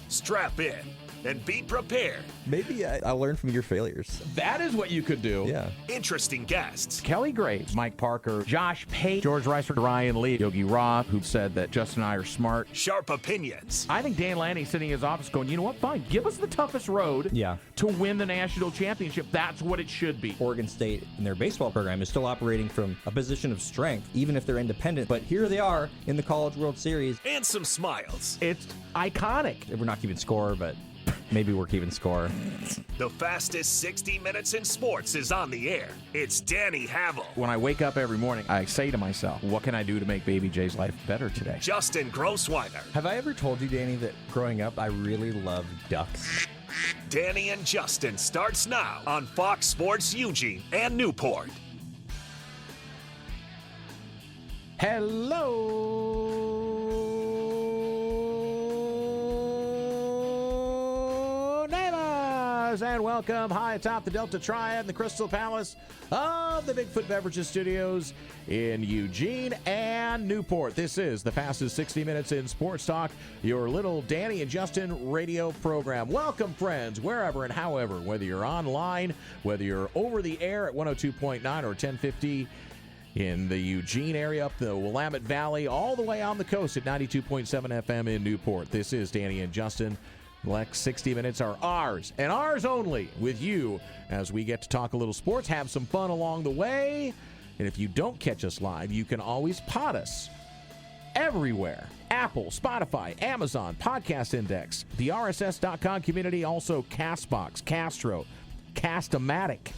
Strap in and be prepared. Maybe I'll learn from your failures. That is what you could do. Yeah. Interesting guests. Kelly Graves, Mike Parker, Josh Pate, George Ricer, Ryan Lee, Yogi Roth, who said that Justin and I are smart. Sharp opinions. I think Dan Lanning sitting in his office going, you know what, fine, give us the toughest road to win the national championship. That's what it should be. Oregon State in their baseball program is still operating from a position of strength, even if they're independent. But here they are in the College World Series. And some smiles. It's iconic. We're not keeping score, but maybe we're keeping score. The fastest 60 minutes in sports is on the air. It's Danny Havel. When I wake up every morning, I say to myself, what can I do to make Baby J's life better today? Justin Grossweiner. Have I ever told you, Danny, that growing up I really loved ducks? Danny and Justin starts now on Fox Sports Eugene and Newport. Hello, neighbors, and welcome high atop the Delta Triad in the Crystal Palace of the Bigfoot Beverages Studios in Eugene and Newport. This is the fastest 60 minutes in sports talk, your little Danny and Justin radio program. Welcome, friends, wherever and however, whether you're online, whether you're over the air at 102.9 or 1050 in the Eugene area, up the Willamette Valley, all the way on the coast at 92.7 FM in Newport. This is Danny and Justin. The next 60 minutes are ours, and ours only, with you, as we get to talk a little sports, have some fun along the way. And if you don't catch us live, you can always pod us everywhere. Apple, Spotify, Amazon, Podcast Index, the RSS.com community, also CastBox, Castro, Cast-O-Matic.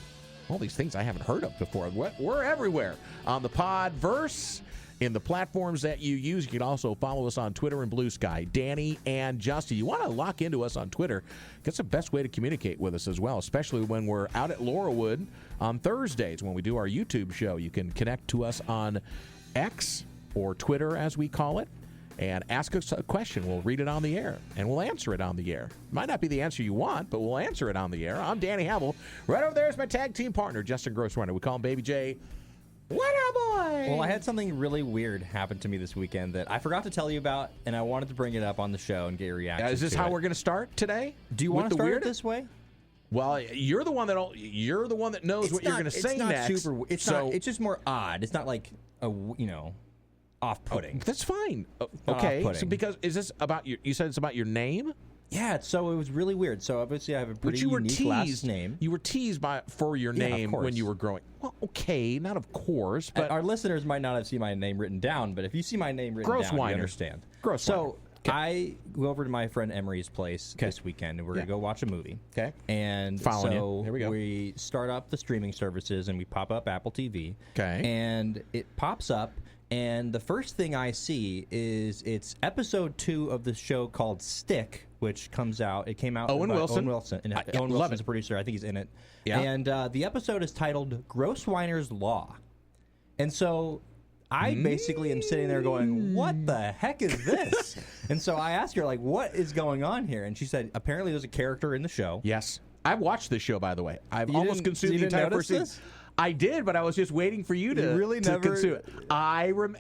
All these things I haven't heard of before. We're everywhere on the Podverse, in the platforms that you use. You can also follow us on Twitter and Blue Sky, Danny and Justin. You want to lock into us on Twitter. That's the best way to communicate with us as well, especially when we're out at Laurelwood on Thursdays when we do our YouTube show. You can connect to us on X, or Twitter as we call it, and ask us a question. We'll read it on the air, and we'll answer it on the air. Might not be the answer you want, but we'll answer it on the air. I'm Danny Havel. Right over there is my tag team partner, Justin Grossweiner. We call him Baby J. What up, boy? Well, I had something really weird happen to me this weekend that I forgot to tell you about, and I wanted to bring it up on the show and get your reaction. Is this how we're going to start today? Do you want to start it this way? Well, you're the one that knows what you're going to say next. It's just more odd. It's not like off-putting. That's fine. Okay. So because is this about you said it's about your name? Yeah, so it was really weird. So obviously I have a pretty unique last name. You were teased for your name when you were growing. Well, okay, not of course, but our listeners might not have seen my name written down, but if you see my name written down, you understand. Grossweiner. So I go over to my friend Emery's place this weekend, and we're going to go watch a movie. Okay. And so Here we go. We start up the streaming services, and we pop up Apple TV. Okay. And it pops up, and the first thing I see is it's episode 2 of the show called Stick, which comes out. It came out. Owen Wilson. And Owen Wilson's a producer. I think he's in it. Yeah. And the episode is titled Grossweiner's Law. And so I basically am sitting there going, what the heck is this? And so I asked her, like, what is going on here? And she said, apparently there's a character in the show. Yes. I've watched this show, by the way. I've almost consumed the entire first season. I did, but I was just waiting for you to, consume it.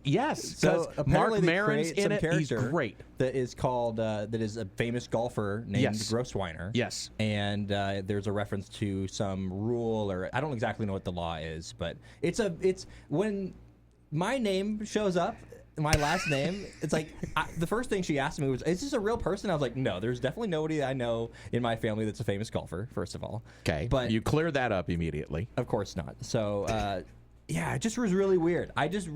Yes, because Mark Maron's in it. He's great. That is called that is a famous golfer named Grossweiner. Yes, and there's a reference to some rule, or I don't exactly know what the law is, but it's when my name shows up. My last name, it's like the first thing she asked me was, is this a real person? I was like, no, there's definitely nobody I know in my family that's a famous golfer, first of all. Okay. But you cleared that up immediately. Of course not. So, it just was really weird. I don't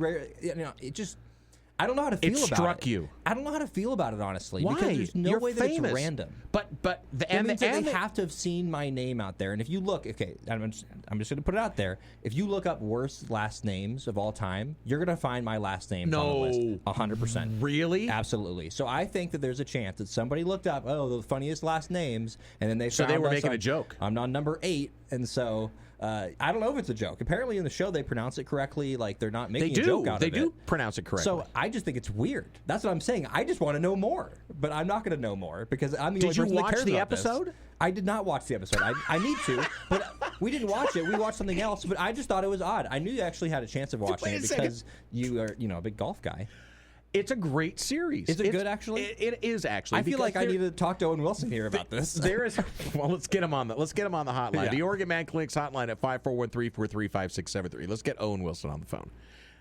know how to feel about it. It struck you. I don't know how to feel about it, honestly. Why? Because there's no way that it's random. But they have to have seen my name out there. And if you look, okay, I'm just going to put it out there. If you look up worst last names of all time, you're going to find my last name on the list. 100%. Really? Absolutely. So I think that there's a chance that somebody looked up, the funniest last names, and then they found they were making a joke. I'm on number 8, and so I don't know if it's a joke. Apparently in the show they pronounce it correctly, like they're not making a joke out of it. They do pronounce it correctly. So I just think it's weird. That's what I'm saying. I just want to know more, but I'm not going to know more because I'm the only person that cares about this. Did you watch the episode? I did not watch the episode. I need to, but we didn't watch it. We watched something else, but I just thought it was odd. I knew you actually had a chance of watching it because you are, a big golf guy. It's a great series. Is it good, actually? It is actually. I feel like I need to talk to Owen Wilson here about this. There is. Well, let's get him on the hotline. Yeah. The Oregon Man Clinic's hotline at 541-343-5673. Let's get Owen Wilson on the phone.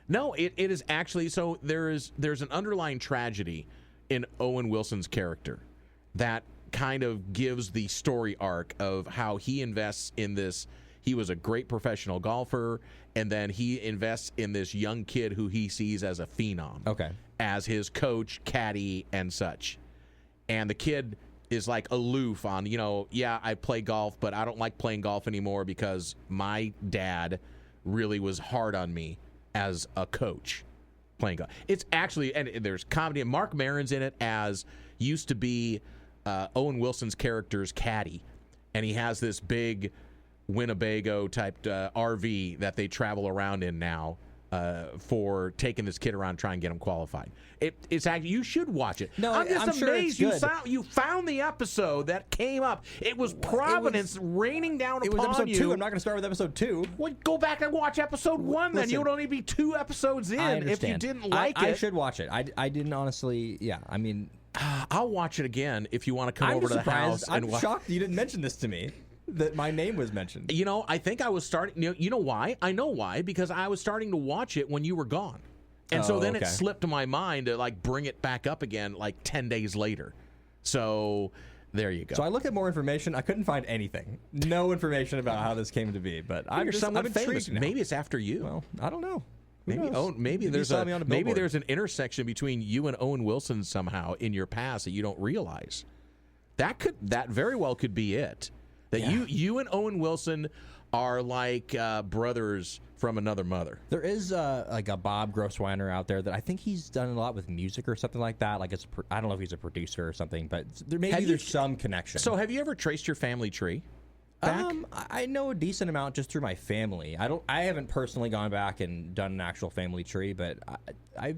No, it is actually. So there's an underlying tragedy in Owen Wilson's character that kind of gives the story arc of how he invests in this. He was a great professional golfer, and then he invests in this young kid who he sees as a phenom. Okay. As his coach, caddy, and such. And the kid is like aloof on, yeah, I play golf, but I don't like playing golf anymore because my dad really was hard on me as a coach playing golf. It's actually, and there's comedy, and Mark Maron's in it as used to be Owen Wilson's character's caddy. And he has this big Winnebago type RV that they travel around in now for taking this kid around, trying to get him qualified. It's actually, you should watch it. No, I'm just sure amazed you found the episode that came up. It was Providence raining down upon you. It was episode 2. I'm not going to start with episode 2. Well, go back and watch episode 1 then. Listen, You would only be 2 episodes in if you didn't like it. I should watch it. I didn't honestly, I mean. I'll watch it again if you want to come over to the house. I'm shocked you didn't mention this to me. That my name was mentioned. I think I was starting. You know why? I know why. Because I was starting to watch it when you were gone, and so then it slipped to my mind to bring it back up again 10 days later. So there you go. So I looked at more information. I couldn't find anything. No information about how this came to be. But I'm famous. Maybe it's after you. Well, I don't know. Maybe there's an intersection between you and Owen Wilson somehow in your past that you don't realize. That very well could be it. That you and Owen Wilson are like brothers from another mother. There is a Bob Grossweiner out there that I think he's done a lot with music or something like that. I don't know if he's a producer or something, but there's some connection. So have you ever traced your family tree back? I know a decent amount just through my family. I haven't personally gone back and done an actual family tree, but I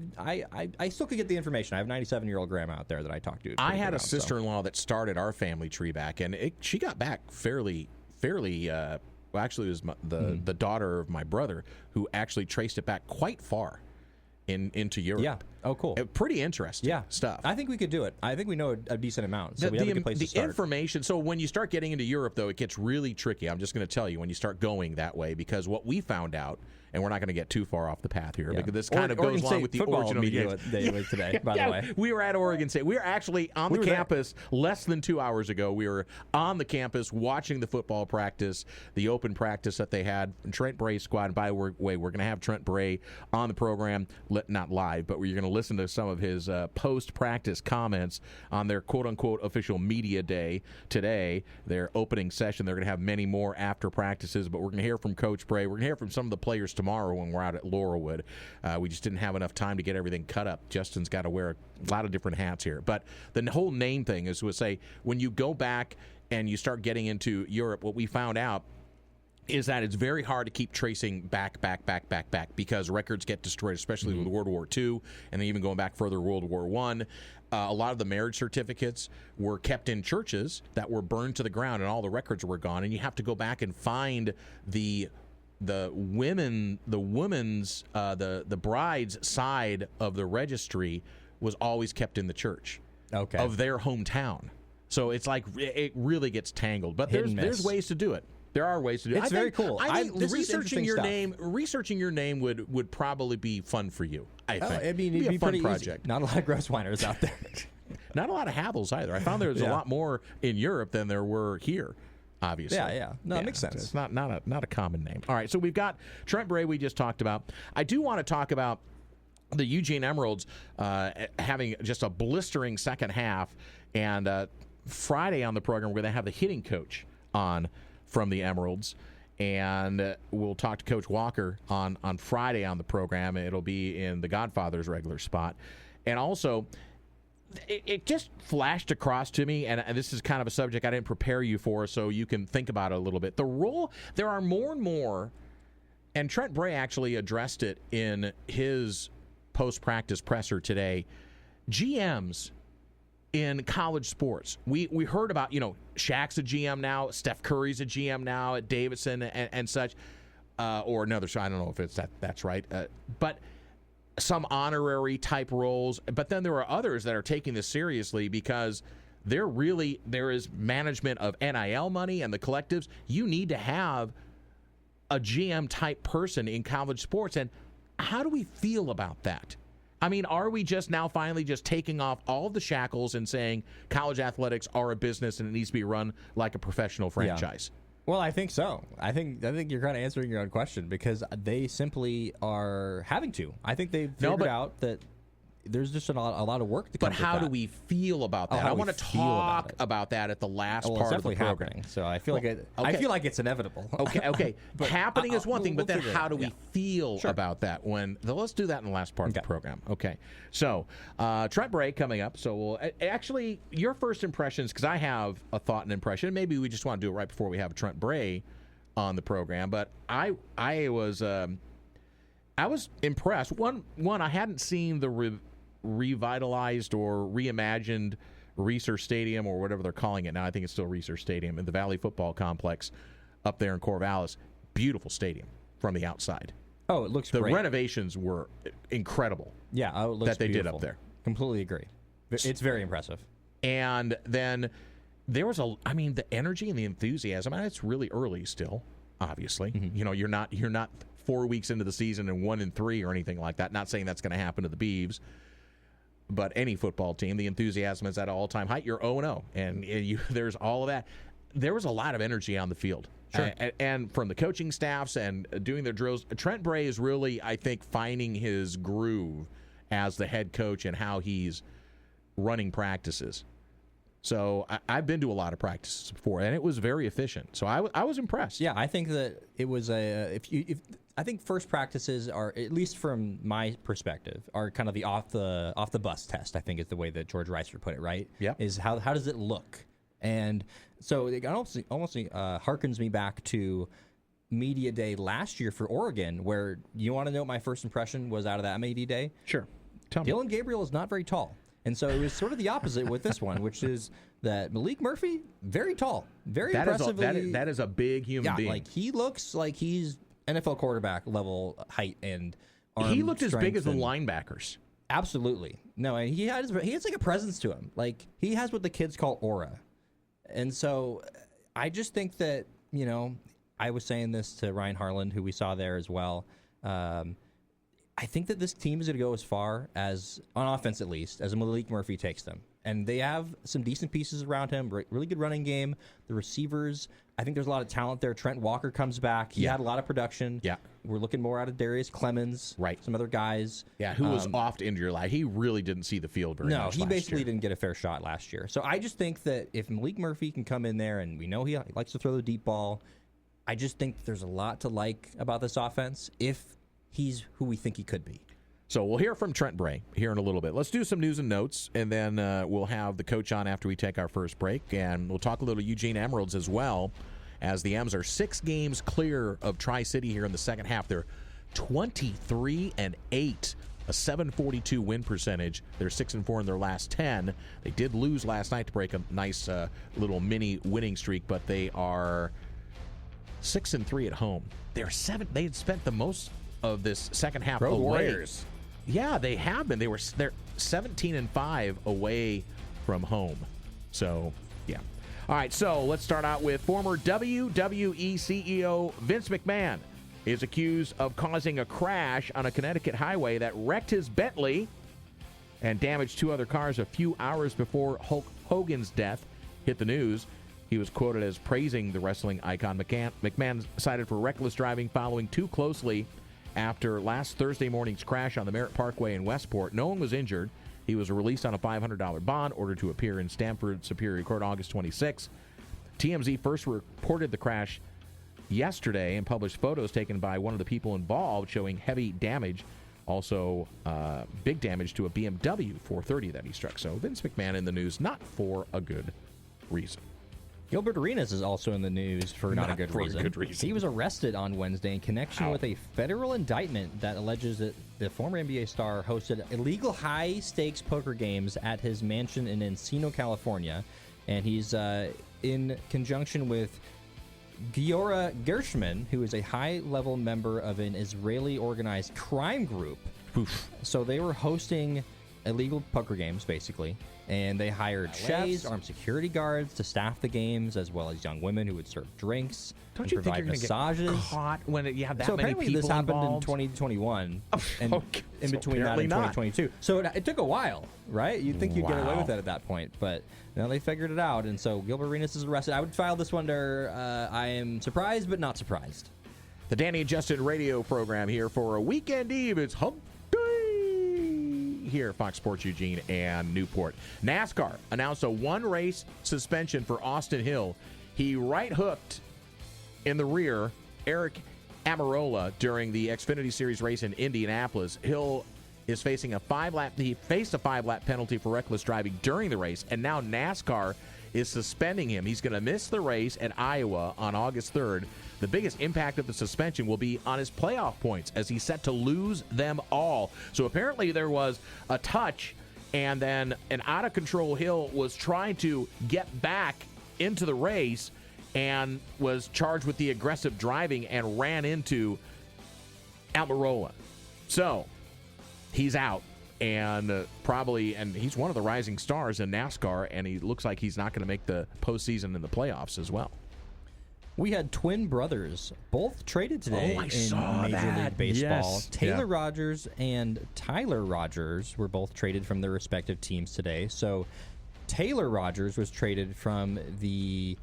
still could get the information. I have a 97-year-old grandma out there that I talked to. I had a sister-in-law that started our family tree back, and she got back fairly. Well, actually, it was the daughter of my brother who actually traced it back quite far into Europe. Yeah. Oh, cool. Pretty interesting stuff. I think we could do it. I think we know a decent amount, so we have a good place to start. Information, so when you start getting into Europe, though, it gets really tricky. I'm just going to tell you when you start going that way, because what we found out, and we're not going to get too far off the path here, because this kind of goes along with the origin of the game. Today, by the way. We were at Oregon State. We were actually on the campus less than 2 hours ago. We were on the campus watching the football practice, the open practice that they had. Trent Bray squad. And by the way, we're going to have Trent Bray on the program, not live, but we're going to listen to some of his post-practice comments on their quote-unquote official media day today, their opening session. They're going to have many more after practices, but we're going to hear from Coach Bray. We're going to hear from some of the players tomorrow when we're out at Laurelwood. We just didn't have enough time to get everything cut up. Justin's got to wear a lot of different hats here. But the whole name thing is to say, when you go back and you start getting into Europe, what we found out is that it's very hard to keep tracing back because records get destroyed, especially with World War II, and then even going back further, World War I. A lot of the marriage certificates were kept in churches that were burned to the ground, and all the records were gone, and you have to go back and find the bride's side of the registry was always kept in the church of their hometown. So it's like it really gets tangled. But there's ways to do it. There are ways to do it. It's very cool. I think researching your name would probably be fun for you. I think. It'd be a fun pretty project. Easy. Not a lot of Grossweiners out there. Not a lot of Havels either. I found there was a lot more in Europe than there were here. Obviously. Yeah. No, it makes sense. It's not a common name. All right, so we've got Trent Bray we just talked about. I do want to talk about the Eugene Emeralds having just a blistering second half, and Friday on the program we're going to have the hitting coach on from the Emeralds, and we'll talk to Coach Walker on Friday on the program. It'll be in the Godfather's regular spot. And also, it just flashed across to me, and this is kind of a subject I didn't prepare you for, so you can think about it a little bit. The role, there are more and more, and Trent Bray actually addressed it in his post-practice presser today, GMs in college sports. We heard about, Shaq's a GM now, Steph Curry's a GM now at Davidson and such, or another, so I don't know if it's that's right. But some honorary type roles, but then there are others that are taking this seriously because there is management of NIL money and the collectives. You need to have a GM type person in college sports. And how do we feel about that? I mean, are we just now finally just taking off all of the shackles and saying college athletics are a business and it needs to be run like a professional franchise? Yeah. Well, I think so. I think you're kind of answering your own question because they simply are having to. I think they've figured out that there's just a lot of work to come. But how do we feel about that? I want to talk about that at the last part of the program. Happening, so I feel I feel like it's inevitable. Okay. Happening is one thing, but then how do we feel about that? Let's do that in the last part of the program. Okay. So Trent Bray coming up. So we'll actually your first impressions, because I have a thought and impression. Maybe we just want to do it right before we have Trent Bray on the program. But I was impressed. One, I hadn't seen the revitalized or reimagined Reser Stadium or whatever they're calling it now. I think it's still Reser Stadium in the Valley Football Complex up there in Corvallis. Beautiful stadium from the outside. Oh, it looks great. The renovations were incredible. Yeah, it looks that they beautiful. did up there. Completely agree. It's very impressive. And then there was the energy and the enthusiasm. It's really early still, obviously. Mm-hmm. You know, you're not 4 weeks into the season and 1-3 or anything like that. Not saying that's going to happen to the Beavs. But any football team, the enthusiasm is at an all-time height. You're 0-0, and there's all of that. There was a lot of energy on the field. Sure. And from the coaching staffs and doing their drills. Trent Bray is really, I think, finding his groove as the head coach and how he's running practices. So I've been to a lot of practices before, and it was very efficient. So I was impressed. Yeah, I think that it was I think first practices are, at least from my perspective, are kind of the off the bus test. I think is the way that George Reiser put it. Right? Yeah. Is how does it look? And so it almost harkens me back to media day last year for Oregon, where you want to know what my first impression was out of that media day. Sure. Tell me. Dylan Gabriel is not very tall. And so it was sort of the opposite with this one, which is that Malik Murphy, very tall, very impressively. That is a big human being. Like he looks like he's NFL quarterback level height and arm he looked as big as the and, linebackers. Absolutely. No, and he has like a presence to him. Like he has what the kids call aura. And so I just think that, I was saying this to Ryan Harlan, who we saw there as well. I think that this team is going to go as far as, on offense at least, as Malik Murphy takes them. And they have some decent pieces around him, really good running game. The receivers, I think there's a lot of talent there. Trent Walker comes back. He had a lot of production. Yeah. We're looking more out of Darius Clemens. Right. Some other guys. Yeah, who was off to injury. He really didn't see the field very much. No, he basically didn't get a fair shot last year. So I just think that if Malik Murphy can come in there, and we know he likes to throw the deep ball, I just think there's a lot to like about this offense if he's who we think he could be. So we'll hear from Trent Bray here in a little bit. Let's do some news and notes, and then we'll have the coach on after we take our first break, and we'll talk a little Eugene Emeralds as well, as the Ems are 6 games clear of Tri-City here in the second half. They're 23-8, a 742 win percentage. They're 6-4 in their last 10. They did lose last night to break a nice little mini winning streak, but they are 6-3 at home. They had spent the most of this second half Road away. Warriors. Yeah, they have been. They're 17-5 away from home. So, yeah. All right, so let's start out with former WWE CEO Vince McMahon is accused of causing a crash on a Connecticut highway that wrecked his Bentley and damaged 2 other cars a few hours before Hulk Hogan's death hit the news. He was quoted as praising the wrestling icon. McMahon cited for reckless driving following too closely after last Thursday morning's crash on the Merritt Parkway in Westport. No one was injured. He was released on a $500 bond, ordered to appear in Stamford Superior Court August 26. TMZ first reported the crash yesterday and published photos taken by one of the people involved showing heavy damage, also big damage to a BMW 430 that he struck. So Vince McMahon in the news, not for a good reason. Gilbert Arenas is also in the news for not a good reason. He was arrested on Wednesday in connection with a federal indictment that alleges that the former NBA star hosted illegal high-stakes poker games at his mansion in Encino, California. And he's in conjunction with Giora Gershman, who is a high-level member of an Israeli organized crime group Oof. So they were hosting illegal poker games, basically, and they hired chefs, armed security guards to staff the games, as well as young women who would serve drinks Don't and you think provide you're going to massages. get caught when you have that So many apparently people this happened involved? in 2021, and Okay. in So between that apparently and not. 2022. So it took a while, right? You'd think you'd get away Wow. with it at that point, but now they figured it out, and so Gilbert Arenas is arrested. I would file this one under I am surprised but not surprised. The Danny and Justin radio program here for a weekend eve. It's Hump Day here at Fox Sports Eugene and Newport. NASCAR announced a one-race suspension for Austin Hill. He right-hooked in the rear Eric Amarola during the Xfinity Series race in Indianapolis. Hill is facing he faced a 5-lap penalty for reckless driving during the race, and now NASCAR is suspending him. He's going to miss the race at Iowa on August 3rd. The biggest impact of the suspension will be on his playoff points, as he's set to lose them all. So apparently there was a touch, and then an out-of-control Hill was trying to get back into the race and was charged with the aggressive driving and ran into Almirola. So he's out, and and he's one of the rising stars in NASCAR, and he looks like he's not going to make the postseason in the playoffs as well. We had twin brothers, both traded today I in saw Major that. League Baseball. Yes. Taylor Yeah. Rogers and Tyler Rogers were both traded from their respective teams today. So Taylor Rogers was traded from the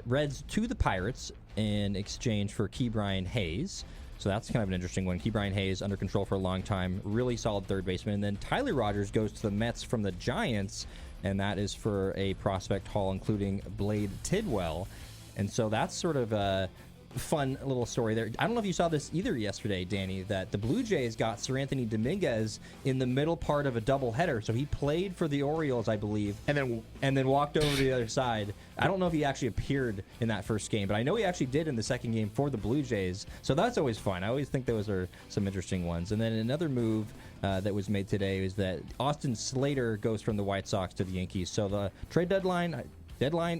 Reds to the Pirates in exchange for Ke'Bryan Hayes. So that's kind of an interesting one. Ke'Bryan Hayes, under control for a long time, really solid third baseman. And then Tyler Rogers goes to the Mets from the Giants, and that is for a prospect haul, including Blade Tidwell. And so that's sort of a fun little story there. I don't know if you saw this either yesterday, Danny, that the Blue Jays got Sir Anthony Dominguez in the middle part of a doubleheader. So he played for the Orioles, I believe, and then walked over to the other side. I don't know if he actually appeared in that first game, but I know he actually did in the second game for the Blue Jays. So that's always fun. I always think those are some interesting ones. And then another move that was made today is that Austin Slater goes from the White Sox to the Yankees. So the trade deadline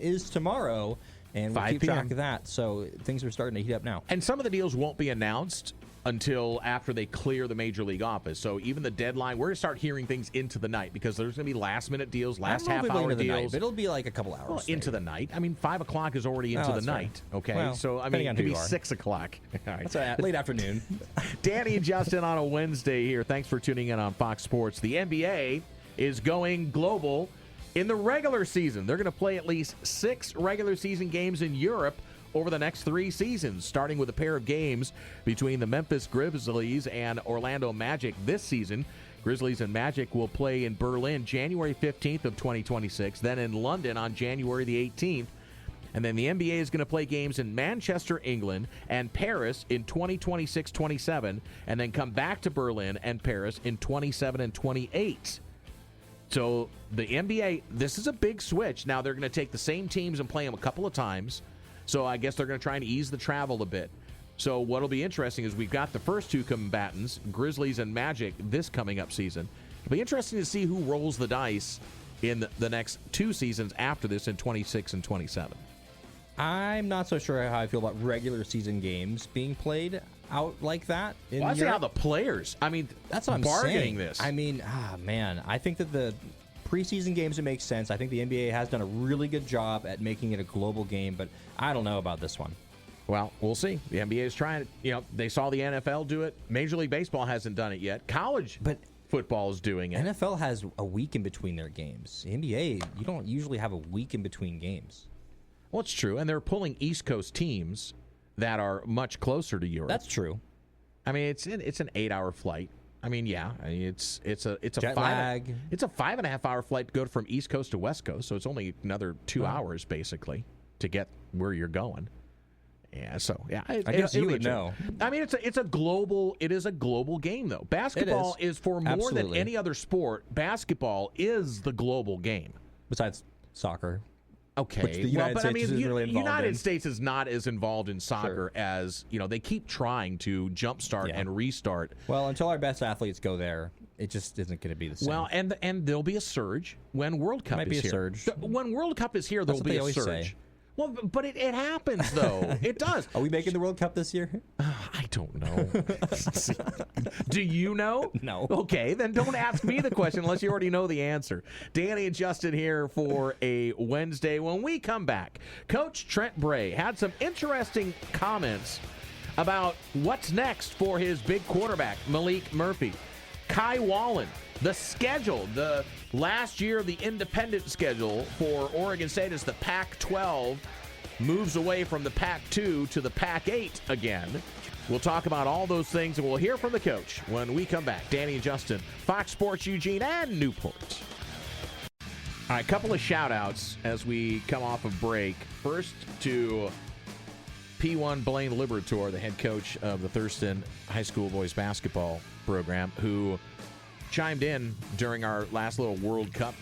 is tomorrow. And we'll 5 keep track p.m. of that. So things are starting to heat up now. And some of the deals won't be announced until after they clear the Major League office. So even the deadline, we're going to start hearing things into the night, because there's going to be last-minute deals, last half-hour deals. It'll be like a couple hours. Well, into the night. I mean, 5 o'clock is already into the that's night. fair. Okay, Well, so I depending mean, on it could who be you are. 6 o'clock. All right. That's late afternoon. Danny and Justin on a Wednesday here. Thanks for tuning in on Fox Sports. The NBA is going global in the regular season. They're going to play at least 6 regular season games in Europe over the next 3 seasons, starting with a pair of games between the Memphis Grizzlies and Orlando Magic this season. Grizzlies and Magic will play in Berlin January 15th of 2026, then in London on January the 18th. And then the NBA is going to play games in Manchester, England, and Paris in 2026-27, and then come back to Berlin and Paris in 27 and 28. So the NBA, this is a big switch. Now they're going to take the same teams and play them a couple of times. So I guess they're going to try and ease the travel a bit. So what'll be interesting is we've got the first 2 combatants, Grizzlies and Magic, this coming up season. It'll be interesting to see who rolls the dice in the next 2 seasons after this in 26 and 27. I'm not so sure how I feel about regular season games being played out like that. Well, I see how the players, I mean, that's what I'm bargaining saying. this. I mean, man, I think that the preseason games, it makes sense. I think the NBA has done a really good job at making it a global game, but I don't know about this one. Well, we'll see. The NBA is trying to, they saw the NFL do it. Major League Baseball hasn't done it yet. College football is doing it. NFL has a week in between their games. NBA, you don't usually have a week in between games. Well, it's true, and they're pulling East Coast teams that are much closer to Europe. That's true. I mean, it's an 8-hour flight. I mean, yeah, it's a Jet lag. It's a 5.5-hour flight to go from East Coast to West Coast, so it's only another 2 hours basically to get where you're going. Yeah, so yeah, I guess you would know. I mean, it is a global game though. Basketball is for more than any other sport. Basketball is the global game. Besides soccer. Okay, Which the United States isn't really involved United in. States is not as involved in soccer as they keep trying to jumpstart and restart. Well, until our best athletes go there, it just isn't going to be the same. Well, and there'll be a surge when World Cup Might is be a here. surge. When World Cup is here, there'll That's what be they a always surge. say. Well, but it happens though. It does. Are we making the World Cup this year? I don't know. Do you know? No. Okay, then don't ask me the question unless you already know the answer. Danny and Justin here for a Wednesday. When we come back, Coach Trent Bray had some interesting comments about what's next for his big quarterback, Malik Murphy. Kai Wallen, the schedule, the last year of the independent schedule for Oregon State as the Pac-12 moves away from the Pac-2 to the Pac-8 again. We'll talk about all those things, and we'll hear from the coach when we come back. Danny and Justin, Fox Sports Eugene and Newport. All right, a couple of shout-outs as we come off of break. First to P1 Blaine Liberator, the head coach of the Thurston High School boys basketball program, who chimed in during our last little World Cup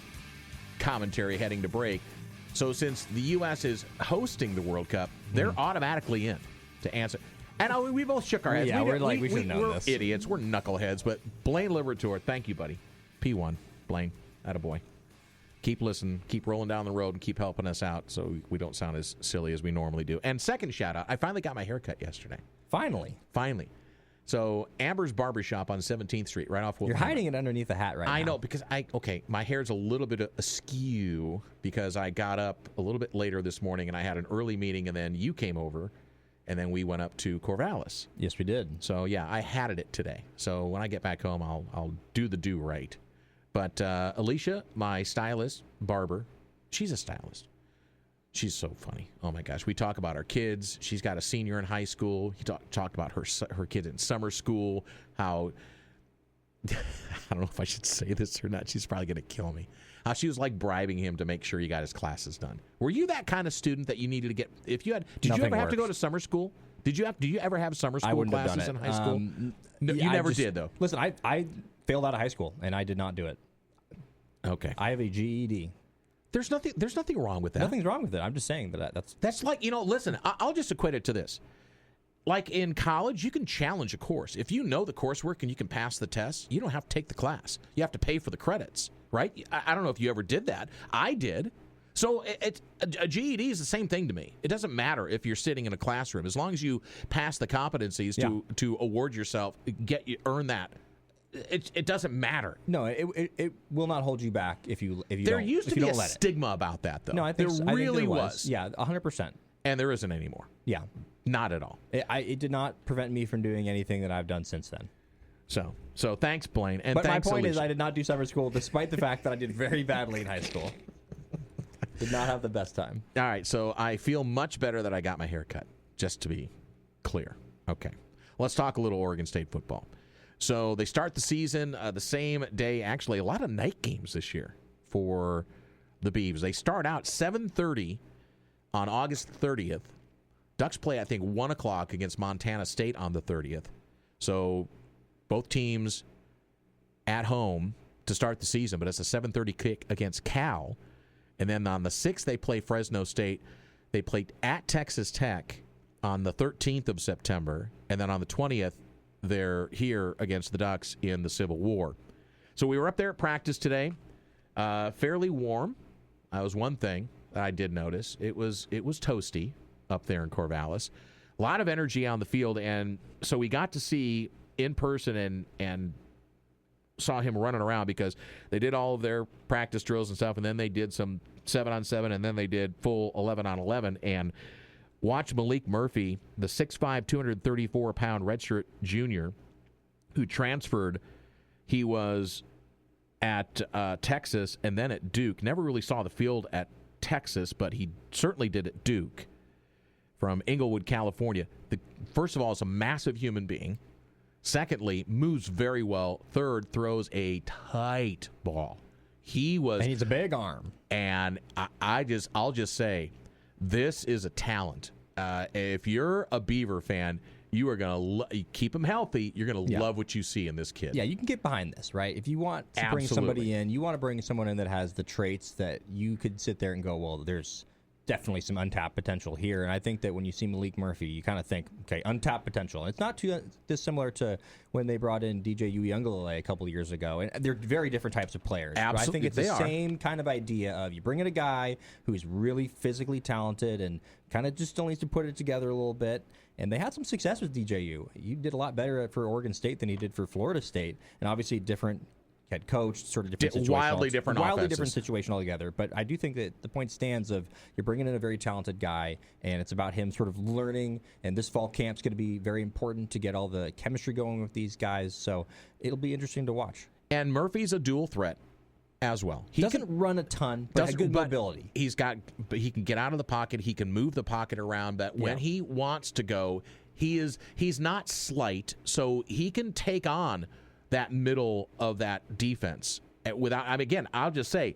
commentary heading to break. So since the U.S. is hosting the World Cup, they're automatically in to answer. And we both shook our heads. Yeah, we should have known we're this. Idiots. We're knuckleheads. But Blaine Liberator, thank you, buddy. P1, Blaine, attaboy. Keep listening, keep rolling down the road, and keep helping us out so we don't sound as silly as we normally do. And second shout out, I finally got my hair cut yesterday. Finally. So Amber's Barbershop on 17th Street, right off. You're hiding it underneath the hat right now. I know, because my hair's a little bit askew because I got up a little bit later this morning and I had an early meeting, and then you came over, and then we went up to Corvallis. Yes, we did. So yeah, I hatted it today. So when I get back home, I'll do the do right. But Alicia, my stylist, barber, she's a stylist. She's so funny. Oh, my gosh. We talk about our kids. She's got a senior in high school. He talked about her kids in summer school, how I don't know if I should say this or not. She's probably going to kill me. How she was like bribing him to make sure he got his classes done. Were you that kind of student that you needed to get – did you ever have to go to summer school? Do you ever have summer school classes in high school? No, yeah, you never did, though. Listen, I failed out of high school, and I did not do it. Okay. I have a GED. There's nothing wrong with that. Nothing's wrong with it. I'm just saying that's like, listen, I'll just equate it to this. Like in college, you can challenge a course. If you know the coursework and you can pass the test, you don't have to take the class. You have to pay for the credits, right? I don't know if you ever did that. I did. So a GED is the same thing to me. It doesn't matter if you're sitting in a classroom. As long as you pass the competencies to award yourself, earn that. It doesn't matter. No, it will not hold you back if you there don't. Used to be a stigma about that, though. No, I think there really was. Yeah, 100%. And there isn't anymore. Yeah, not at all. It did not prevent me from doing anything that I've done since then. So thanks, Blaine. And but thanks, my point Alicia. is, I did not do summer school, despite the fact that I did very badly in high school. Did not have the best time. All right, so I feel much better that I got my hair cut. Just to be clear. Okay, let's talk a little Oregon State football. So they start the season the same day. Actually, a lot of night games this year for the Beavs. They start out 7:30 on August 30th. Ducks play, I think, 1 o'clock against Montana State on the 30th. So both teams at home to start the season, but it's a 7:30 kick against Cal. And then on the 6th, they play Fresno State. They play at Texas Tech on the 13th of September. And then on the 20th, they're here against the Ducks in the Civil War. So we were up there at practice today. Fairly warm. That was one thing that I did notice. It was toasty up there in Corvallis. A lot of energy on the field, and so we got to see in person and saw him running around because they did all of their practice drills and stuff, and then they did some 7-on-7, and then they did full 11-on-11, and watch Malik Murphy, the 6'5", 234-pound redshirt junior who transferred. He was at Texas and then at Duke. Never really saw the field at Texas, but he certainly did at Duke from Inglewood, California. First of all, is a massive human being. Secondly, moves very well. Third, throws a tight ball. And he's a big arm. And I'll just say, this is a talent. If you're a Beaver fan, you are going to keep him healthy. You're going to love what you see in this kid. Yeah, you can get behind this, right? If you want to bring somebody in, you want to bring someone in that has the traits that you could sit there and go, well, there's definitely some untapped potential here. And I think that when you see Malik Murphy, you kind of think, okay, untapped potential. It's not too dissimilar to when they brought in DJ Uiagalelei a couple of years ago. And they're very different types of players. Absolutely, I think it's the same kind of idea of you bring in a guy who's really physically talented and kind of just still needs to put it together a little bit. And they had some success with DJU. He did a lot better for Oregon State than he did for Florida State. And obviously different head coach, sort of different situation. Wildly different situation altogether. But I do think that the point stands of you're bringing in a very talented guy, and it's about him sort of learning. And this fall camp's going to be very important to get all the chemistry going with these guys. So it'll be interesting to watch. And Murphy's a dual threat as well. He doesn't run a ton, but has good mobility. He can get out of the pocket. He can move the pocket around. But when he wants to go, he's not slight, so he can take on that middle of that defense without. Again, I'll just say,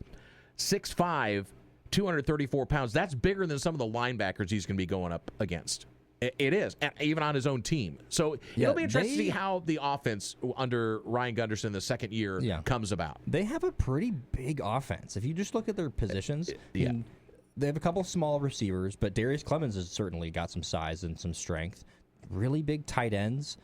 6'5", 234 pounds. That's bigger than some of the linebackers he's going to be going up against. It is, even on his own team. So it'll be interesting to see how the offense under Ryan Gunderson the second year comes about. They have a pretty big offense. If you just look at their positions, they have a couple small receivers, but Darius Clemens has certainly got some size and some strength. Really big tight ends,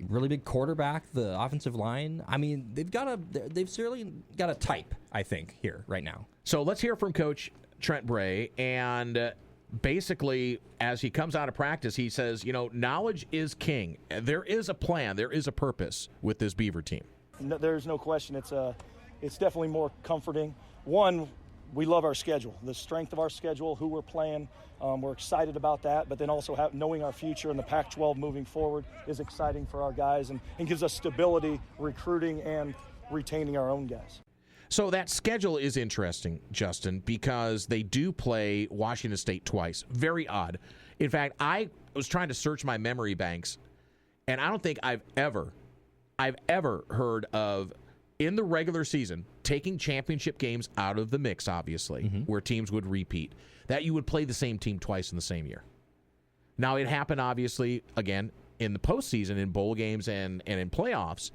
really big quarterback, the offensive line. I mean, they've certainly got a type, I think, here right now. So let's hear from Coach Trent Bray, and basically, as he comes out of practice, he says, knowledge is king. There is a plan. There is a purpose with this Beaver team. No, there's no question. It's definitely more comforting. One, we love our schedule, the strength of our schedule, who we're playing. We're excited about that, but then also knowing our future in the Pac-12 moving forward is exciting for our guys and gives us stability, recruiting, and retaining our own guys. So that schedule is interesting, Justin, because they do play Washington State twice. Very odd. In fact, I was trying to search my memory banks, and I don't think I've ever heard of, in the regular season, taking championship games out of the mix, obviously, where teams would repeat, that you would play the same team twice in the same year. Now, it happened, obviously, again, in the postseason, in bowl games and in playoffs,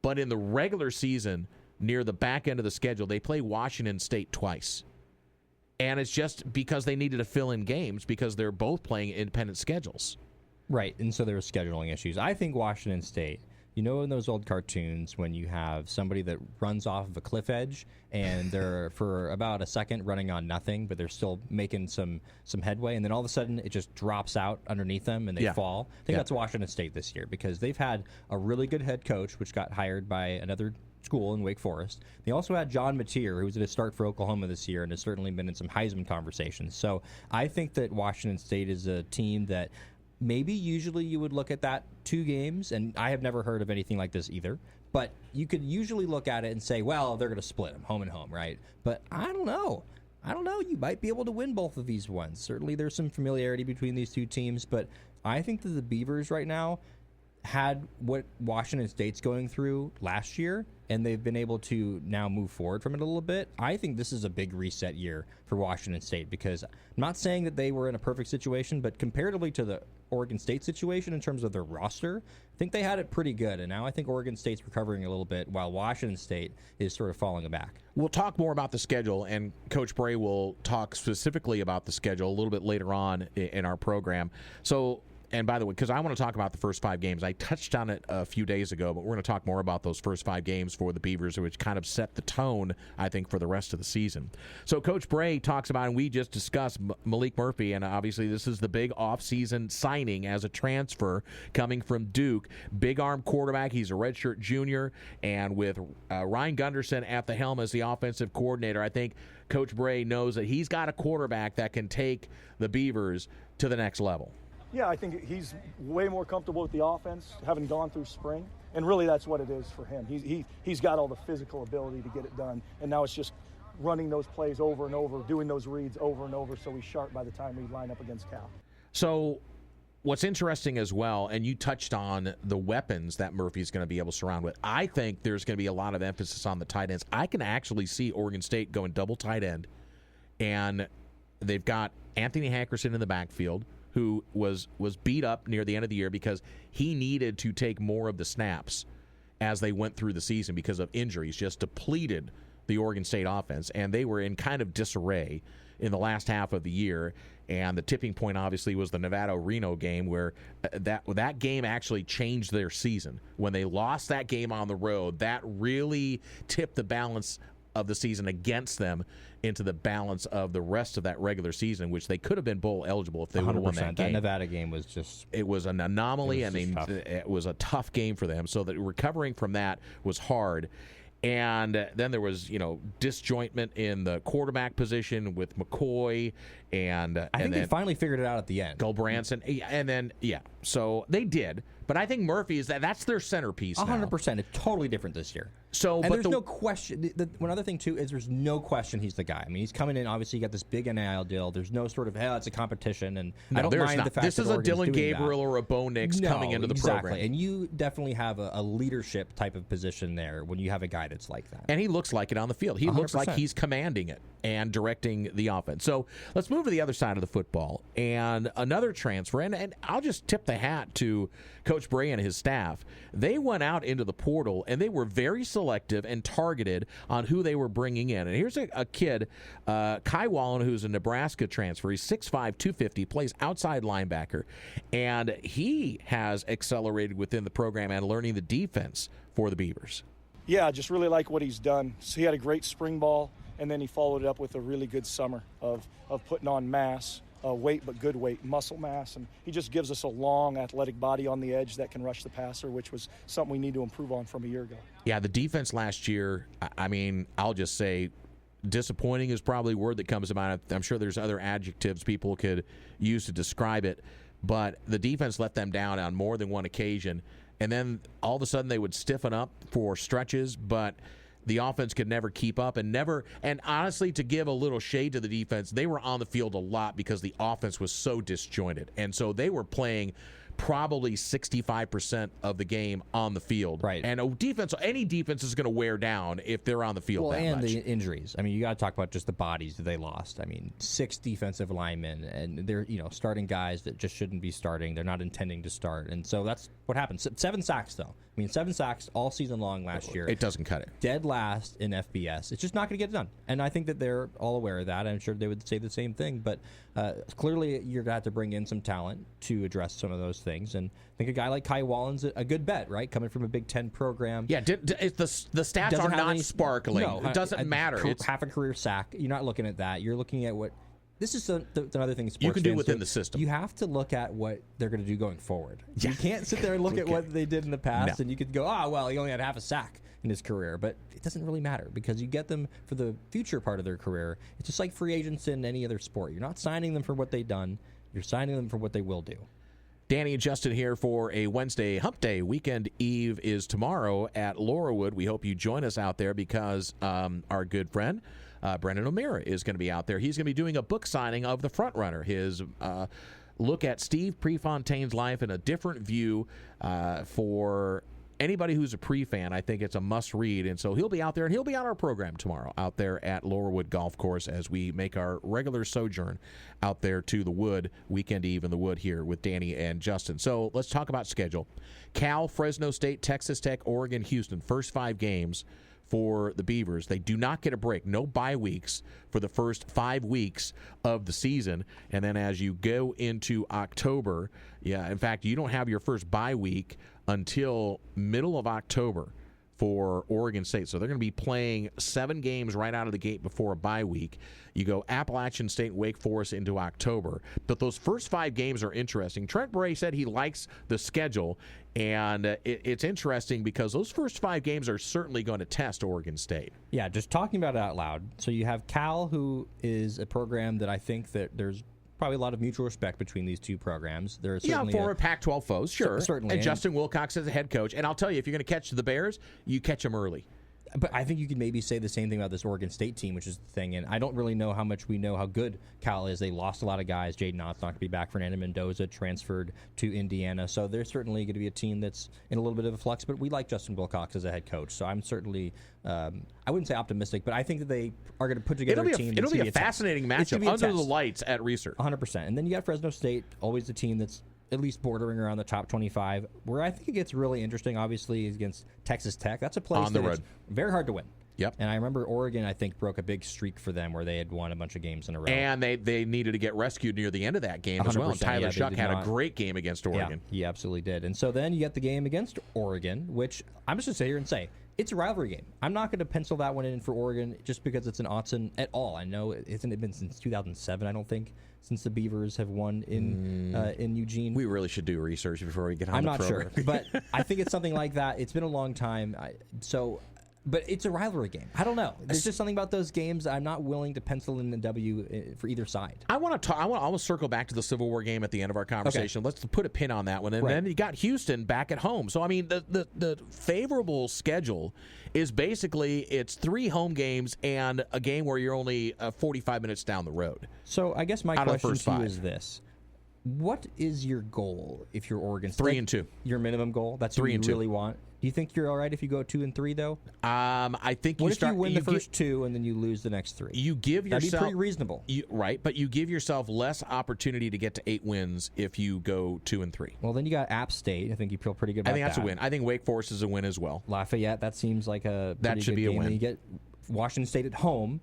but in the regular season, near the back end of the schedule, they play Washington State twice. And it's just because they needed to fill in games because they're both playing independent schedules. Right, and so there were scheduling issues. I think Washington State, in those old cartoons when you have somebody that runs off of a cliff edge and they're for about a second running on nothing, but they're still making some headway, and then all of a sudden it just drops out underneath them and they fall. I think that's Washington State this year because they've had a really good head coach, which got hired by another school in Wake Forest. They also had John Mateer, who was going to start for Oklahoma this year and has certainly been in some Heisman conversations. So I think that Washington State is a team that maybe usually you would look at that 2 games, and I have never heard of anything like this either, but you could usually look at it and say, well, they're going to split them, home and home, right? But I don't know. You might be able to win both of these ones. Certainly there's some familiarity between these two teams, but I think that the Beavers right now had what Washington State's going through last year, and they've been able to now move forward from it a little bit. I think this is a big reset year for Washington State because I'm not saying that they were in a perfect situation, but comparatively to the Oregon State situation in terms of their roster, I think they had it pretty good. And now I think Oregon State's recovering a little bit while Washington State is sort of falling back. We'll talk more about the schedule, and Coach Bray will talk specifically about the schedule a little bit later on in our program. So, and by the way, because I want to talk about the first 5 games. I touched on it a few days ago, but we're going to talk more about those first 5 games for the Beavers, which kind of set the tone, I think, for the rest of the season. So Coach Bray talks about, and we just discussed Malik Murphy, and obviously this is the big offseason signing as a transfer coming from Duke. Big arm quarterback. He's a redshirt junior, and with Ryan Gunderson at the helm as the offensive coordinator, I think Coach Bray knows that he's got a quarterback that can take the Beavers to the next level. Yeah, I think he's way more comfortable with the offense, having gone through spring, and really that's what it is for him. He's got all the physical ability to get it done, and now it's just running those plays over and over, doing those reads over and over so he's sharp by the time we line up against Cal. So what's interesting as well, and you touched on the weapons that Murphy's going to be able to surround with, I think there's going to be a lot of emphasis on the tight ends. I can actually see Oregon State going double tight end, and they've got Anthony Hankerson in the backfield, who was beat up near the end of the year because he needed to take more of the snaps as they went through the season because of injuries, just depleted the Oregon State offense, and they were in kind of disarray in the last half of the year. And the tipping point, obviously, was the Nevada-Reno game, where that game actually changed their season. When they lost that game on the road, that really tipped the balance of the season against them into the balance of the rest of that regular season, which they could have been bowl eligible if they would have won that game. That Nevada game was just... It was an anomaly, it was a tough game for them. So that recovering from that was hard. And then there was, disjointment in the quarterback position with McCoy and I think they finally figured it out at the end. Gulbranson, and then so they did. But I think Murphy that's their centerpiece. 100%. It's totally different this year. So, and there's no question. One other thing too is there's no question he's the guy. I mean, he's coming in. Obviously, you got this big NIL deal. There's no sort of it's a competition, and I don't mind the fact this is a Dylan Gabriel or a Bo Nix coming into the program. And you definitely have a leadership type of position there when you have a guy that's like that. And he looks like it on the field. He 100%. Looks like he's commanding it and directing the offense. So let's move to the other side of the football and another transfer. And I'll just tip the hat to Coach Bray and his staff. They went out into the portal and they were very selective and targeted on who they were bringing in. And here's a kid, Kai Wallen, who's a Nebraska transfer. He's 6'5", 250, plays outside linebacker. And he has accelerated within the program and learning the defense for the Beavers. Yeah, I just really like what he's done. So he had a great spring ball, and then he followed it up with a really good summer of putting on mass. Weight, but good weight, muscle mass, and he just gives us a long, athletic body on the edge that can rush the passer, which was something we need to improve on from a year ago. Yeah, the defense last year, I mean, I'll just say disappointing is probably a word that comes to mind. I'm sure there's other adjectives people could use to describe it, but the defense let them down on more than one occasion, and then all of a sudden they would stiffen up for stretches, but the offense could never keep up and honestly, to give a little shade to the defense, they were on the field a lot because the offense was so disjointed. And so they were playing probably 65% of the game on the field. Right. And any defense is going to wear down if they're on the field that much. The injuries. I mean, you got to talk about just the bodies that they lost. I mean, 6 defensive linemen, and they're, starting guys that just shouldn't be starting. They're not intending to start. And so that's what happened. 7 sacks, though. I mean, 7 sacks all season long last year. It doesn't cut it. Dead last in FBS. It's just not going to get done. And I think that they're all aware of that. I'm sure they would say the same thing. But clearly, you're going to have to bring in some talent to address some of those things. And I think a guy like Kai Wallen's a good bet, right? Coming from a Big Ten program. Yeah, the stats are not sparkling. No, it doesn't matter. It's half a career sack. You're not looking at that. You're looking at what. This is another thing sports you can do fans within the system. You have to look at what they're going to do going forward. Yeah. You can't sit there and look at what they did in the past, and you could go, well, he only had half a sack in his career. But it doesn't really matter because you get them for the future part of their career. It's just like free agents in any other sport. You're not signing them for what they've done. You're signing them for what they will do. Danny and Justin here for a Wednesday Hump Day. Weekend Eve is tomorrow at Laurelwood. We hope you join us out there because our good friend Brendan O'Meara is going to be out there. He's going to be doing a book signing of The Front Runner, his look at Steve Prefontaine's life in a different view for anybody who's a Pre-fan. I think it's a must-read, and so he'll be out there, and he'll be on our program tomorrow out there at Laurelwood Golf Course as we make our regular sojourn out there to the Wood, Weekend Eve in the Wood here with Danny and Justin. So let's talk about schedule. Cal, Fresno State, Texas Tech, Oregon, Houston, first 5 games for the Beavers. They do not get a break. No bye weeks for the first 5 weeks of the season. And then as you go into October, in fact, you don't have your first bye week until middle of October for Oregon State. So they're going to be playing 7 games right out of the gate before a bye week. You go Appalachian State, Wake Forest into October. But those first 5 games are interesting. Trent Bray said he likes the schedule, and it's interesting because those first 5 games are certainly going to test Oregon State. Yeah, just talking about it out loud. So you have Cal, who is a program that I think that there's probably a lot of mutual respect between these two programs. There are certainly former Pac-12 foes, sure. Certainly. And Justin Wilcox is the head coach. And I'll tell you, if you're going to catch the Bears, you catch them early. But I think you could maybe say the same thing about this Oregon State team, which is the thing. And I don't really know how much we know how good Cal is. They lost a lot of guys. Jaden Ott's not going to be back. Fernando Mendoza transferred to Indiana. So they're certainly going to be a team that's in a little bit of a flux. But we like Justin Wilcox as a head coach. So I'm certainly, I wouldn't say optimistic, but I think that they are going to put together a team. It'll be a fascinating matchup under the lights at Research. 100%. And then you got Fresno State, always the team that's at least bordering around the top 25. Where I think it gets really interesting, obviously, is against Texas Tech. That's a place on the road. It's very hard to win. Yep. And I remember Oregon, I think, broke a big streak for them where they had won a bunch of games in a row. And they needed to get rescued near the end of that game as well. And Tyler Shuck had a great game against Oregon. Yeah, he absolutely did. And so then you get the game against Oregon, which I'm just going to sit here and say, it's a rivalry game. I'm not going to pencil that one in for Oregon just because it's an Autzen at all. I know it hasn't been since 2007, I don't think, since the Beavers have won in Eugene. We really should do research before we get on the program. I'm not sure, but I think it's something like that. It's been a long time. But it's a rivalry game. I don't know. There's just something about those games I'm not willing to pencil in the W for either side. I want to almost circle back to the Civil War game at the end of our conversation. Okay. Let's put a pin on that one. And then you got Houston back at home. So, I mean, the favorable schedule is basically it's 3 home games and a game where you're only 45 minutes down the road. So, I guess my question to you is this. What is your goal if you're Oregon State? 3-2. Your minimum goal? That's what you really want? Do you think you're all right if you go 2-3 though? I think what if you win the first 2 and then you lose the next 3? You give yourself that'd be pretty reasonable, right? But you give yourself less opportunity to get to 8 wins if you go 2-3. Well, then you got App State. I think you feel pretty good about that. I think that's a win. I think Wake Forest is a win as well. Lafayette. That seems like a that should good be game. a win. And you get Washington State at home.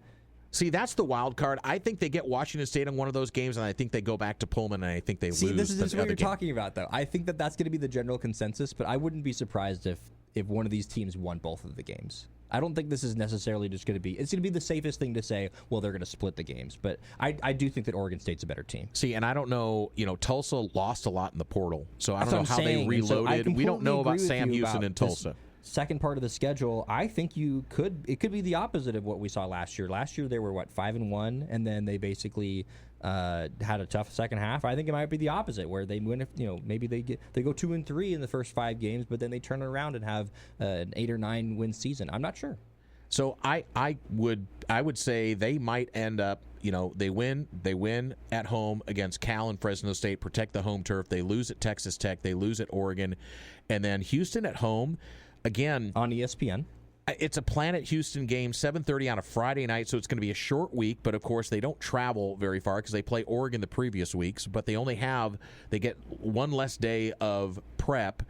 See, that's the wild card. I think they get Washington State in one of those games, and I think they go back to Pullman, and I think they lose. See, this is what you're game. talking about, though. I think that's going to be the general consensus, but I wouldn't be surprised if one of these teams won both of the games. I don't think this is necessarily just going to be... It's going to be the safest thing to say, well, they're going to split the games. But I do think that Oregon State's a better team. See, and I don't know... Tulsa lost a lot in the portal, so I don't know how they reloaded. We don't know about Sam Houston and Tulsa. Second part of the schedule, I think it could be the opposite of what we saw last year. Last year they were 5-1, and then they basically had a tough second half. I think it might be the opposite, where they win. Maybe they go 2-3 in the first 5 games, but then they turn around and have an 8 or 9 win season. I'm not sure. So I would say they might end up. They win at home against Cal and Fresno State, protect the home turf. They lose at Texas Tech. They lose at Oregon, and then Houston at home. Again, on ESPN. It's a Planet Houston game, 7:30 on a Friday night, so it's going to be a short week. But, of course, they don't travel very far because they play Oregon the previous weeks. But they get one less day of prep.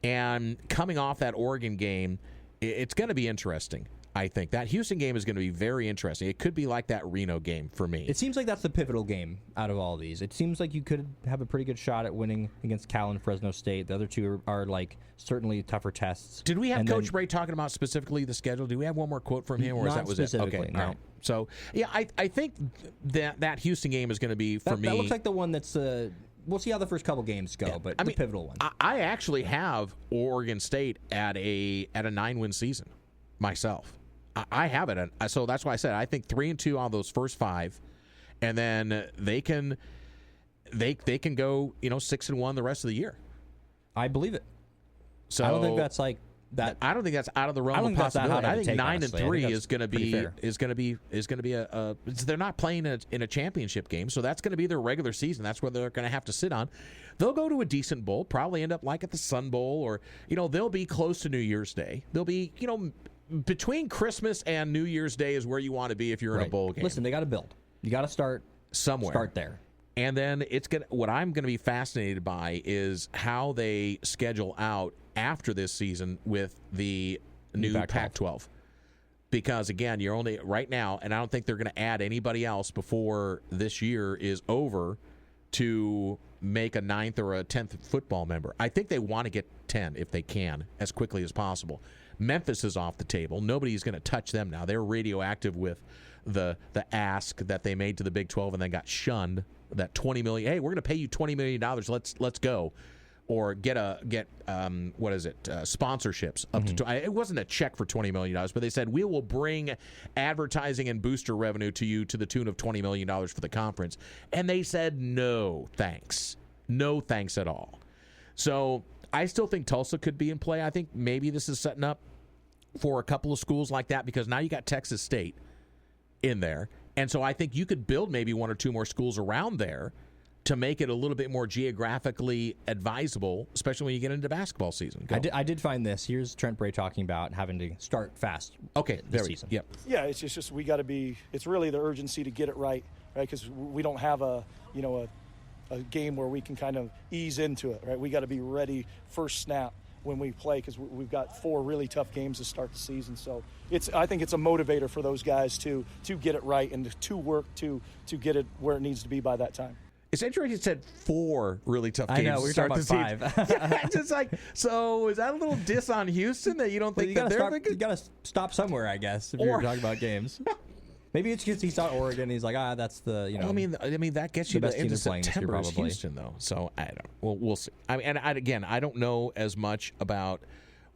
And coming off that Oregon game, it's going to be interesting. I think that Houston game is going to be very interesting. It could be like that Reno game for me. It seems like that's the pivotal game out of all these. It seems like you could have a pretty good shot at winning against Cal and Fresno State. The other two are certainly tougher tests. Did we have Coach Bray talking about specifically the schedule? Do we have one more quote from him, or not was it? Okay, no. Right. So yeah, I think that Houston game is going to be for me. That looks like the one that's. We'll see how the first couple games go, but the pivotal one. I actually have Oregon State at a 9-win season myself. I have it, so that's why I said I think 3-2 on those first 5, and then they can go 6-1 the rest of the year. I believe it. So I don't think that's like that. I don't think that's out of the realm of possibility. I think 9-3 is going to be a. They're not playing in a championship game, so that's going to be their regular season. That's where they're going to have to sit on. They'll go to a decent bowl, probably end up like at the Sun Bowl, or they'll be close to New Year's Day. They'll be between Christmas and New Year's Day is where you want to be if you're in a bowl game. Listen, they got to build. You got to start somewhere. Start there. And then what I'm going to be fascinated by is how they schedule out after this season with the new Pac-12. Because, again, you're only right now, and I don't think they're going to add anybody else before this year is over to make a 9th or a 10th football member. I think they want to get 10 if they can as quickly as possible. Memphis is off the table. Nobody's going to touch them now. They're radioactive with the ask that they made to the Big 12 and then got shunned. That $20 million. Hey, we're going to pay you $20 million. Let's go, or get sponsorships up to. It wasn't a check for $20 million, but they said we will bring advertising and booster revenue to you to the tune of $20 million for the conference, and they said no thanks at all. So I still think Tulsa could be in play. I think maybe this is setting up for a couple of schools like that because now you got Texas State in there. And so I think you could build maybe 1 or 2 more schools around there to make it a little bit more geographically advisable, especially when you get into basketball season. I did find this. Here's Trent Bray talking about having to start fast. Okay, this season. Yep. Yeah, it's just we got to be. It's really the urgency to get it right? Because we don't have a game where we can kind of ease into it, right? We got to be ready first snap. when we play, because we've got 4 really tough games to start the season. So I think it's a motivator for those guys to get it right and to work to get it where it needs to be by that time. It's interesting you said 4 really tough games. I know, we were talking about 5. Yeah, it's just like, so is that a little diss on Houston that you don't think that they're thinking? You got to stop somewhere, I guess, if you're talking about games. Maybe it's because he saw Oregon and he's like, that's the, I mean that gets you into September is Houston, though. So I don't. Well, we'll see. I mean, and again, I don't know as much about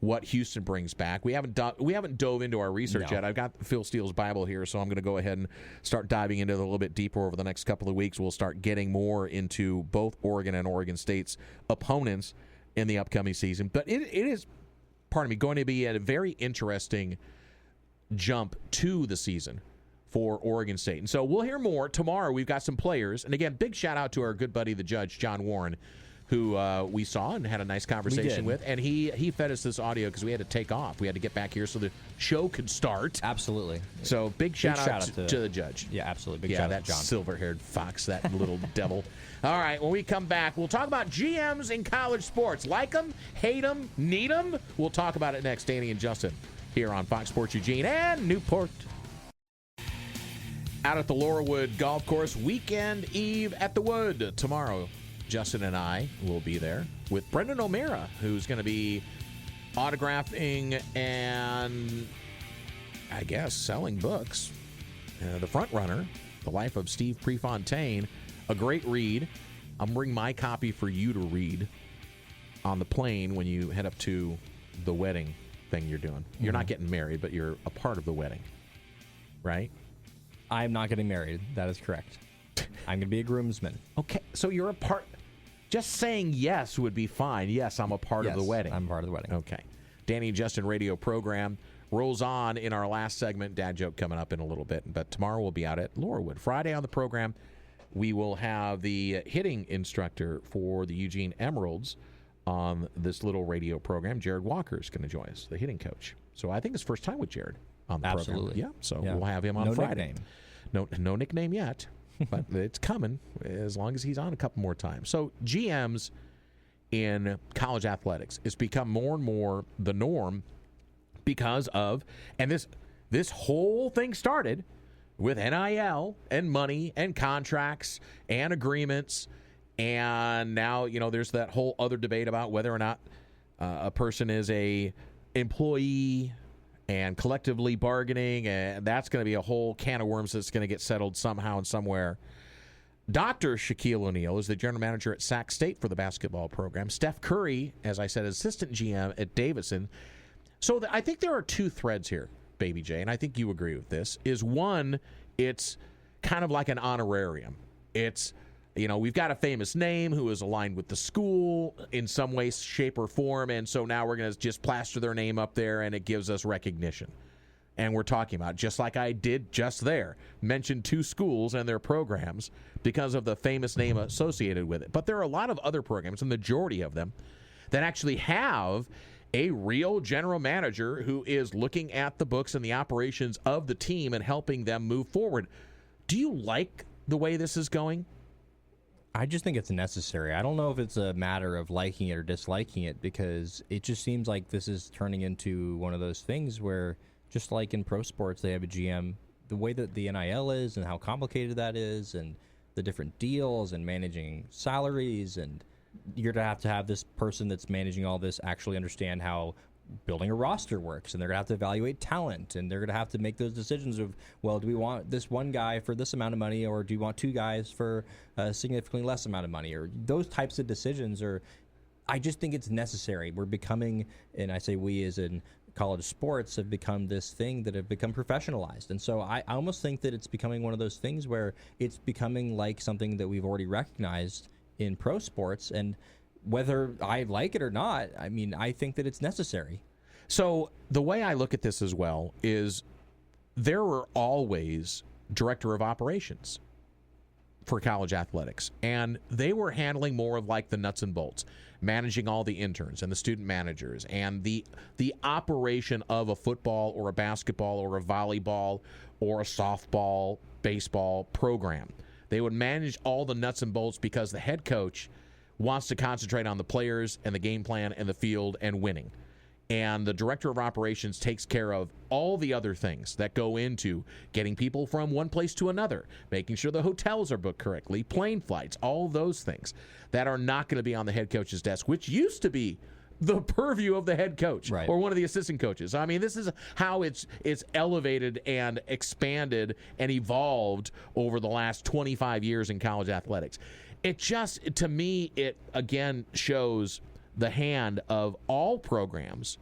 what Houston brings back. We haven't dove into our research yet. I've got Phil Steele's Bible here, so I'm going to go ahead and start diving into it a little bit deeper over the next couple of weeks. We'll start getting more into both Oregon and Oregon State's opponents in the upcoming season. But it is, going to be a very interesting jump to the season for Oregon State. And so we'll hear more tomorrow. We've got some players. And again, big shout out to our good buddy, the judge, John Warren, who we saw and had a nice conversation with. And he fed us this audio because we had to take off. We had to get back here so the show could start. Absolutely. So big shout out to the judge. Yeah, absolutely. Big shout out to John. That silver-haired fox, that little devil. All right, when we come back, we'll talk about GMs in college sports. Like them, hate them, need them. We'll talk about it next, Danny and Justin, here on Fox Sports Eugene and Newport. Out at the Laurelwood Golf Course, weekend eve at the Wood. Tomorrow, Justin and I will be there with Brendan O'Meara, who's going to be autographing and, I guess, selling books. The Front Runner, The Life of Steve Prefontaine, a great read. I'm bringing my copy for you to read on the plane when you head up to the wedding thing you're doing. Mm-hmm. You're not getting married, but you're a part of the wedding, right? I'm not getting married. That is correct. I'm going to be a groomsman. Okay, so you're a part. Just saying yes would be fine. Yes, I'm a part of the wedding. I'm part of the wedding. Okay. Danny and Justin radio program rolls on in our last segment. Dad joke coming up in a little bit. But tomorrow we'll be out at Laurelwood. Friday on the program, we will have the hitting instructor for the Eugene Emeralds on this little radio program. Jared Walker is going to join us, the hitting coach. So I think it's first time with Jared on the program. Yeah, so we'll have him on Friday. No nickname yet, but it's coming as long as he's on a couple more times. So GMs in college athletics has become more and more the norm because of, and this whole thing started with NIL and money and contracts and agreements, and now there's that whole other debate about whether or not a person is a employee and collectively bargaining, and that's going to be a whole can of worms that's going to get settled somehow and somewhere. Dr. Shaquille O'Neal is the general manager at Sac State for the basketball program. Steph Curry, as I said, assistant GM at Davidson. So I think there are 2 threads here, Baby J, and I think you agree with this, is one, it's kind of like an honorarium. It's, we've got a famous name who is aligned with the school in some way, shape, or form, and so now we're going to just plaster their name up there, and it gives us recognition. And we're talking about, just like I did just there, mention 2 schools and their programs because of the famous name associated with it. But there are a lot of other programs, the majority of them, that actually have a real general manager who is looking at the books and the operations of the team and helping them move forward. Do you like the way this is going? I just think it's necessary. I don't know if it's a matter of liking it or disliking it, because it just seems like this is turning into one of those things where, just like in pro sports, they have a GM, the way that the NIL is and how complicated that is and the different deals and managing salaries, and you're going to have this person that's managing all this actually understand how building a roster works, and they're going to have to evaluate talent, and they're going to have to make those decisions of, well, do we want this one guy for this amount of money, or do you want 2 guys for a significantly less amount of money, or those types of decisions are, I just think it's necessary. We're becoming, and I say we as in college sports, have become this thing that have become professionalized. And so I almost think that it's becoming one of those things where it's becoming like something that we've already recognized in pro sports, and whether I like it or not, I mean, I think that it's necessary. So the way I look at this as well is there were always director of operations for college athletics, and they were handling more of like the nuts and bolts, managing all the interns and the student managers and the operation of a football or a basketball or a volleyball or a softball, baseball program. They would manage all the nuts and bolts because the head coach wants to concentrate on the players and the game plan and the field and winning. And the director of operations takes care of all the other things that go into getting people from one place to another, making sure the hotels are booked correctly, plane flights, all those things that are not going to be on the head coach's desk, which used to be the purview of the head coach or one of the assistant coaches. I mean, this is how it's elevated and expanded and evolved over the last 25 years in college athletics. It just, to me, it again shows the hand of all programs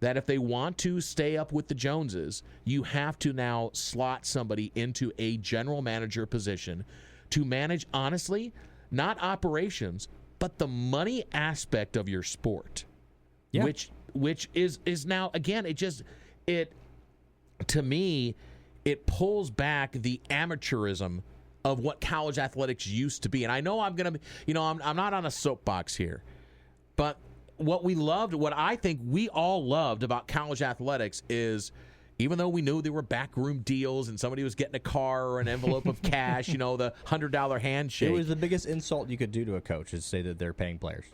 that if they want to stay up with the Joneses, you have to now slot somebody into a general manager position to manage, honestly, not operations, but the money aspect of your sport. Yeah. Which is now, again, it to me, it pulls back the amateurism of what college athletics used to be. And I know I'm going to, I'm not on a soapbox here, but what I think we all loved about college athletics is, even though we knew there were backroom deals and somebody was getting a car or an envelope of cash, the $100 handshake. It was the biggest insult you could do to a coach, is to say that they're paying players.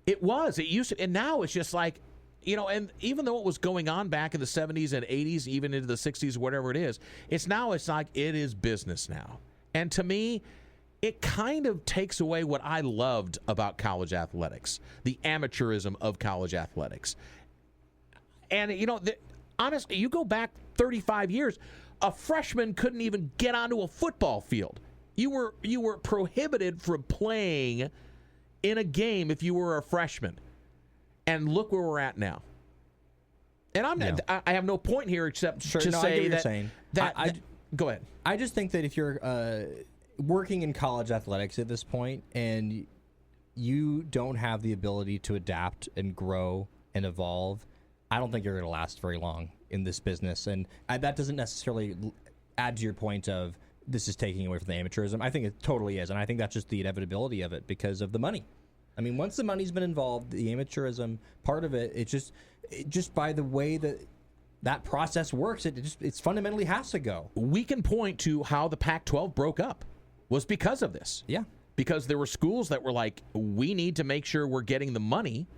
It used to, and now it's just like, and even though it was going on back in the 70s and 80s, even into the 60s, whatever it is, it's like it is business now. And to me, it kind of takes away what I loved about college athletics, the amateurism of college athletics. And, honestly, you go back 35 years, a freshman couldn't even get onto a football field. You were prohibited from playing in a game if you were a freshman. And look where we're at now. And I have no point here except to say that go ahead. I just think that if you're working in college athletics at this point and you don't have the ability to adapt and grow and evolve, I don't think you're going to last very long in this business. And that doesn't necessarily add to your point of this is taking away from the amateurism. I think it totally is. And I think that's just the inevitability of it because of the money. I mean, once the money's been involved, the amateurism part of it, it just by the way that process works, it fundamentally has to go. We can point to how the Pac-12 broke up was because of this. Yeah. Because there were schools that were like, we need to make sure we're getting the money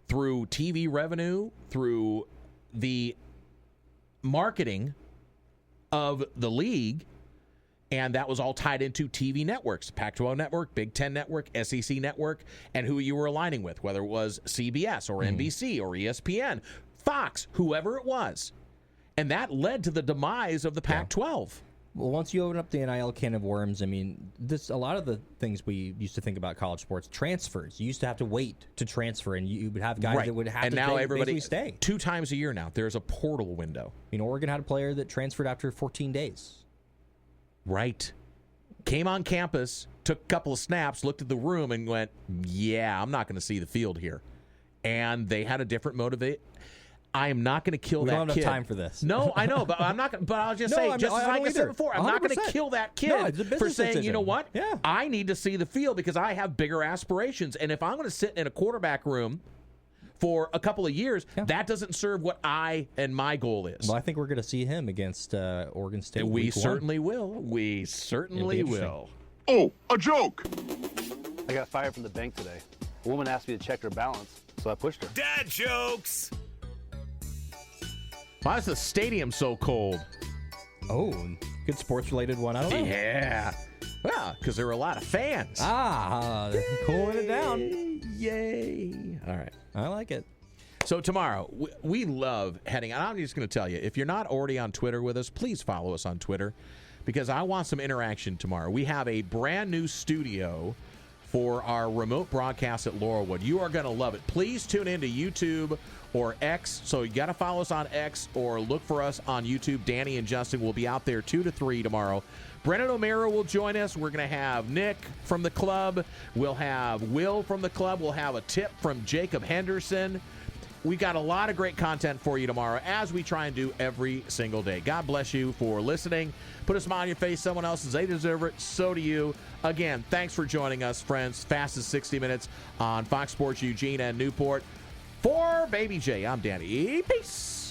through TV revenue, through the marketing of the league, and that was all tied into TV networks, Pac-12 network, Big Ten network, SEC network, and who you were aligning with, whether it was CBS or NBC or ESPN, Fox, whoever it was. And that led to the demise of the Pac-12. Well, once you open up the NIL can of worms, I mean, a lot of the things we used to think about college sports, transfers. You used to have to wait to transfer, and you would have guys that would have and to now everybody stay. 2 times a year now, there's a portal window. Oregon had a player that transferred after 14 days. Right. Came on campus, took a couple of snaps, looked at the room, and went, yeah, I'm not going to see the field here. And they had a different motivate. I am not going to kill that kid. We don't have enough time for this. No, I know, but I'm not. But I'll just say, just as I said before, I'm 100%. Not going to kill that kid for saying, decision. You know what? Yeah. I need to see the field because I have bigger aspirations. And if I'm going to sit in a quarterback room for a couple of years, that doesn't serve what I and my goal is. Well, I think we're going to see him against Oregon State. We certainly will. We certainly will. Oh, a joke! I got fired from the bank today. A woman asked me to check her balance, so I pushed her. Dad jokes! Why is the stadium so cold? Oh, good sports-related one. I don't know. Yeah. Well, because there were a lot of fans. Cooling it down. Yay. All right. I like it. So tomorrow, we love heading, and I'm just going to tell you, if you're not already on Twitter with us, please follow us on Twitter because I want some interaction tomorrow. We have a brand new studio for our remote broadcast at Laurelwood. You are going to love it. Please tune into YouTube or X. So you got to follow us on X or look for us on YouTube. Danny and Justin will be out there 2 to 3 tomorrow. Brennan O'Mara will join us. We're going to have Nick from the club. We'll have Will from the club. We'll have a tip from Jacob Henderson. We got a lot of great content for you tomorrow, as we try and do every single day. God bless you for listening. Put a smile on your face. Someone else's. They deserve it. So do you. Again, thanks for joining us, friends. Fastest 60 minutes on Fox Sports Eugene and Newport. For Baby J, I'm Danny. Peace.